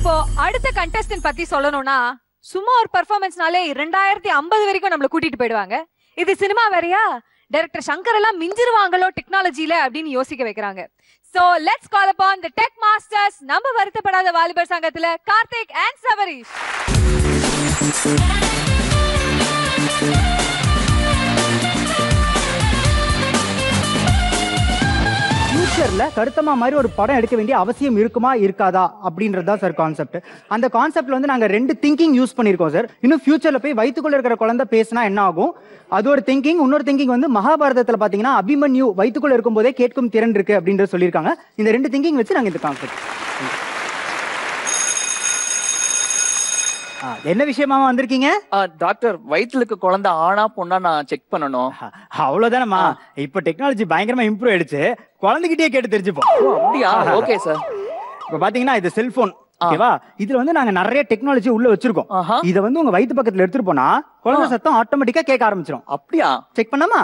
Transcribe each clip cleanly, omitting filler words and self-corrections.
இப்போ அடுத்த கண்டெஸ்டன்ட் பத்தி சொல்லணும்னா சும்மா ஒரு பெர்ஃபார்மன்ஸ்னாலே 2050 வரைக்கும் நம்மள கூட்டிட்டு போயிடுவாங்க. இது சினிமா வேறயா? டைரக்டர் சங்கர் எல்லாம் மிஞ்சிருவாங்களோ டெக்னாலஜில அப்படின்னு யோசிக்க வைக்கிறாங்க. So let's call upon the tech masters. நம்ம வருத்தப்படாத வாலிபர் சங்கத்துல கார்த்திக் and சபரீஷ். ஃபியூச்சர்ல கருத்தமா மாதிரி ஒரு படம் எடுக்க வேண்டிய அவசியம் இருக்குமா இருக்காதா அப்படின்றது தான் சார் கான்செப்ட். அந்த கான்செப்ட்ல வந்து நாங்க 2 திங்கிங் யூஸ் பண்ணிருக்கோம் சார். இன்னும் ஃபியூச்சர்ல போய் வயிற்றுக்குள்ள இருக்கிற குழந்தை பேசினா என்ன ஆகும், அது ஒரு திங்கிங். இன்னொரு திங்கிங் வந்து மகாபாரதத்துல பாத்தீங்கன்னா அபிமன்யு வயிற்றுக்குள்ள இருக்கும் போதே கேட்கும் திறன் இருக்கு அப்படின்ற சொல்லியிருக்காங்க. இந்த 2 திங்கிங் வச்சு நாங்க இந்த கான்செப்ட். என்ன விஷயமா வந்திருக்கீங்க? டாக்டர், வயிற்றுக்கு குழந்தை ஆனா பொண்ணா நான் செக் பண்ணணும். அவ்வளவுதானம்மா. இப்ப டெக்னாலஜி பயங்கரமா இம்ப்ரூவ் ஆயிடுச்சு. குழந்தைகிட்டே கேட்டு தெரிஞ்சுப்போம். அப்படியா? Okay sir. இப்ப பாத்தீங்கன்னா இது செல்போன், ஓகேவா? இதுல வந்து நாங்க நிறைய டெக்னாலஜி உள்ள வச்சிருக்கோம். இத வந்து உங்க வயித்து பக்கத்துல எடுத்துட்டு போனா குழந்தை சத்தம் ஆட்டோமேட்டிக்கா கேட்க ஆரம்பிச்சிடும். அப்படியா? செக் பண்ணாமா?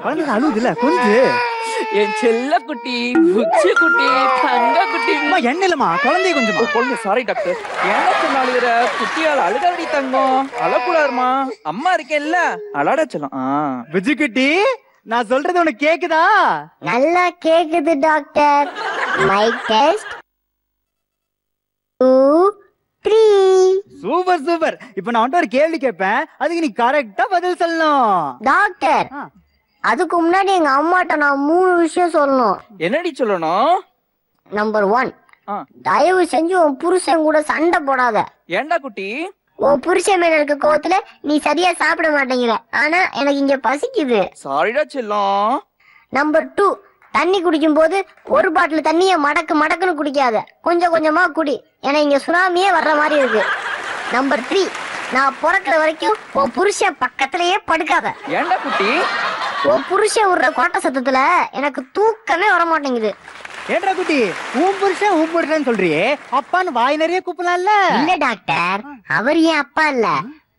குழந்தை அழுது இல்ல கொஞ்சம். என் செல்ல குட்டி, புச்சி குட்டி, தங்க குட்டி. என்ன இல்லமா குழந்தைய கொஞ்சம் குழந்தை. Sorry doctor. எனக்கு நாளையிற குட்டியால் அழுகாடி தங்கம். அழக்கூடாதுமா, அம்மா இருக்கேன்ல, அழாட சொல்லும். புச்சி குட்டி, நான் சொல்றது உனக்கு கேக்குதா? நல்லா கேக்குது doctor. Mike test 2 3. Super super. இப்போ நான் வந்து ஒரு கேள்வி கேட்பேன், அதுக்கு நீ கரெக்ட்டா பதில் சொல்லணும். டாக்டர், அதுக்கு முன்னாடி எங்க அம்மாட்ட நான் 3 விஷயம் சொல்லணும். என்னடி சொல்லணும்? நம்பர் 1, தயவு செஞ்சு உன் புருஷன் கூட சண்டை போடாத. ஏண்டா குட்டி? உன் புருஷன் மேல இருக்க கோவத்துல நீ சரியா சாப்பிட மாட்டேங்கிற. ஆனா எனக்கு இங்க பசிக்குது. சாரிடா செல்லம். நம்பர் 2, தண்ணி குடிக்கும் போது ஒரு பாட்டில் தண்ணிய மடக்குன்னு குடிக்காத, கொஞ்சம் கொஞ்சமா குடி. ஏன்னா இங்க சுனாமியே வர்ற மாதிரி இருக்கு. நம்பர் 3, நான் பிறக்கிற வரைக்கும் உன் புருஷன் பக்கத்திலேயே படுக்காத. ஏண்டா குட்டி? உன் புருஷன் விடுற கோட்டை சத்தத்துல எனக்கு தூக்கமே வர மாட்டேங்குது. ஏண்டா குட்டி, உன் புருஷன் சொல்றியே, அப்பான்னு வாய் நிறைய கூப்பிடலாம்ல? இல்ல டாக்டர், அவர் என் அப்பா இல்ல,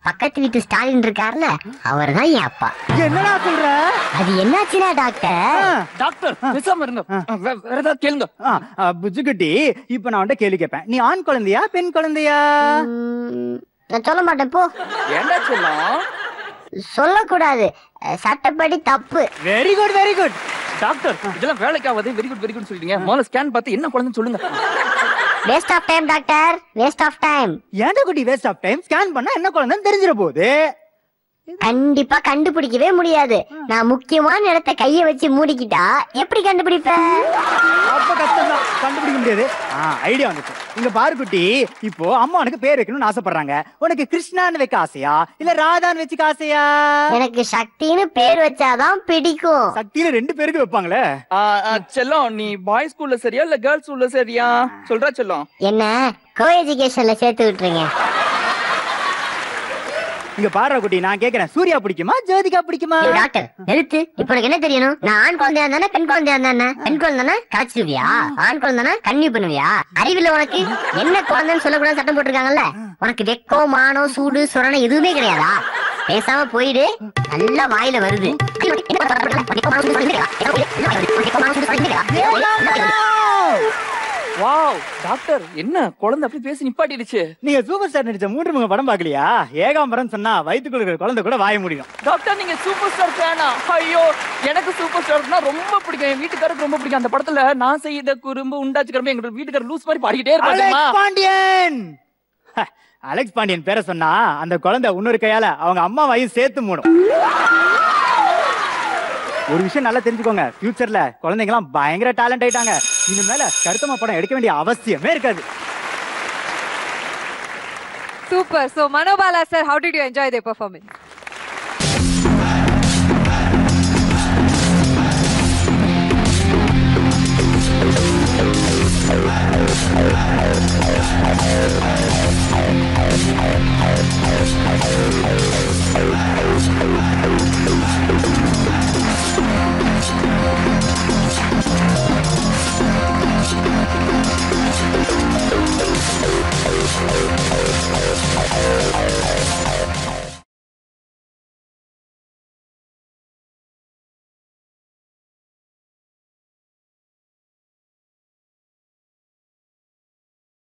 பக்கத்து வீட்டு ஸ்டாலின் இருக்காருல, அவர் தான் என் அப்பா. என்னடா சொல்ற? அது என்னாச்சுன்னா டாக்டர்? டாக்டர் பேசாம இருங்க, வேற ஏதாவது கேளுங்க. புஜுகுட்டி, இப்ப நான் வந்து கேள்வி கேட்பேன். நீ ஆண் குழந்தையா பெண் குழந்தையா? நான் சொல்ல மாட்டேன் போ. ஏண்டா சொல்லலாம்? சொல்லக்கூடாது, சட்டப்படி தப்பு. Very good very good. Doctor, இதெல்லாம் வேலைக்கு ஆகாது. வெரி குட் சொல்லிட்டீங்க. முதல்ல ஸ்கேன் பார்த்து என்ன குழந்தைன்னு சொல்லுங்க. Waste of time doctor, waste of time. ஏண்டா குட்டி வேஸ்ட் ஆஃப் டைம்? ஸ்கேன் பண்ணா என்ன குழந்தைன்னு தெரிஞ்சிர போகுது. கண்டிப்பா கண்டுபிடிக்கவே முடியாது. நான் முக்கியமான இடத்தை கைய வச்சு மூடிக்கிட்டா எப்படி கண்டுபிடிப்பேன்? அப்ப கஷ்டம் தான், கண்டுபிடிக்க முடியாது. ஐடியா வந்துச்சு. இங்க பாரு குட்டி, இப்போ அம்மா உனக்கு பேர் வைக்கணும்னு ஆசைப்படுறாங்க. உனக்கு கிருஷ்ணான்னு வைக்க ஆசையா இல்ல ராதான்னு வச்சுக்க ஆசையா? எனக்கு சக்தின்னு பேர் வச்சாதான் பிடிக்கும். சக்தியில 2 பேருக்கு வைப்பாங்களே. செல்லம், நீ பாய்ஸ் ஸ்கூல்ல சரியா இல்ல கேர்ள்ஸ் ஸ்கூல்ல சரியா? சொல்றா செல்லம். என்ன கோ எஜுகேஷன்ல சேர்த்து விட்டுறீங்க? இங்க பாரு குட்டி, நான் கேக்குறேன், சூர்யா பிடிக்குமா ஜோதிகா பிடிக்குமா? டாக்டர் நிறுத்து. இப்ப எனக்கு என்ன தெரியணும்? நான் ஆண் குழந்தையா இருந்தானே பெண் குழந்தையா இருந்தானே? பெண் குழந்தைனா காய்ச்சிருவியா? ஆண் குழந்தைனா கன்னியூ பண்ணுவியா? அறிவில்ல உனக்கு? என்ன குழந்தைன்னு சொல்லக்கூடாது சட்டம் போட்டிருக்காங்கல்ல? உனக்கு வெக்கம் மானம் சூடு சுரணை எதுவுமே கிடையாதா? பேசாம போயிடு. நல்லா வாயில வருது. வாவ் டாக்டர், என்ன குழந்தை அப்படி பேசி நிப்பாட்டிடுச்சு. நீங்க சூப்பர் ஸ்டார் நடிச்ச 3 முக படம் பாக்கலையா? ஏகாம்பரம் சொன்னா வயித்துக்குள்ள இருக்கிற குழந்தை கூட வாய முடியும். டாக்டர், நீங்க சூப்பர் ஸ்டார் ஃபேனா? ஐயோ, எனக்கு சூப்பர் ஸ்டார்னா ரொம்ப பிடிக்கும். என் வீட்டுக்காரருக்கு ரொம்ப பிடிக்கும். அந்த படத்துல நான் செய்த குறும்பு உண்டாச்சு கரும்பு எங்க வீட்டுக்காரர் லூஸ் மாதிரி பாடிக்கிட்டே இருப்பாங்க. அலெக்ஸ் பாண்டியன். அலெக்ஸ் பாண்டியன் பேரை சொன்னா அந்த குழந்தை இன்னொரு கையால அவங்க அம்மா வாயும் சேர்த்து மூடும். ஒரு விஷயம் நல்லா தெரிஞ்சுக்கோங்க, ஃபியூச்சர்ல குழந்தைங்கலாம் பயங்கர டேலண்ட் ஆயிட்டாங்க. இனிமேல கருத்தமா படம் எடுக்க வேண்டிய அவசியமே இருக்காது. Super. So Manobala sir, how did you enjoy the performance?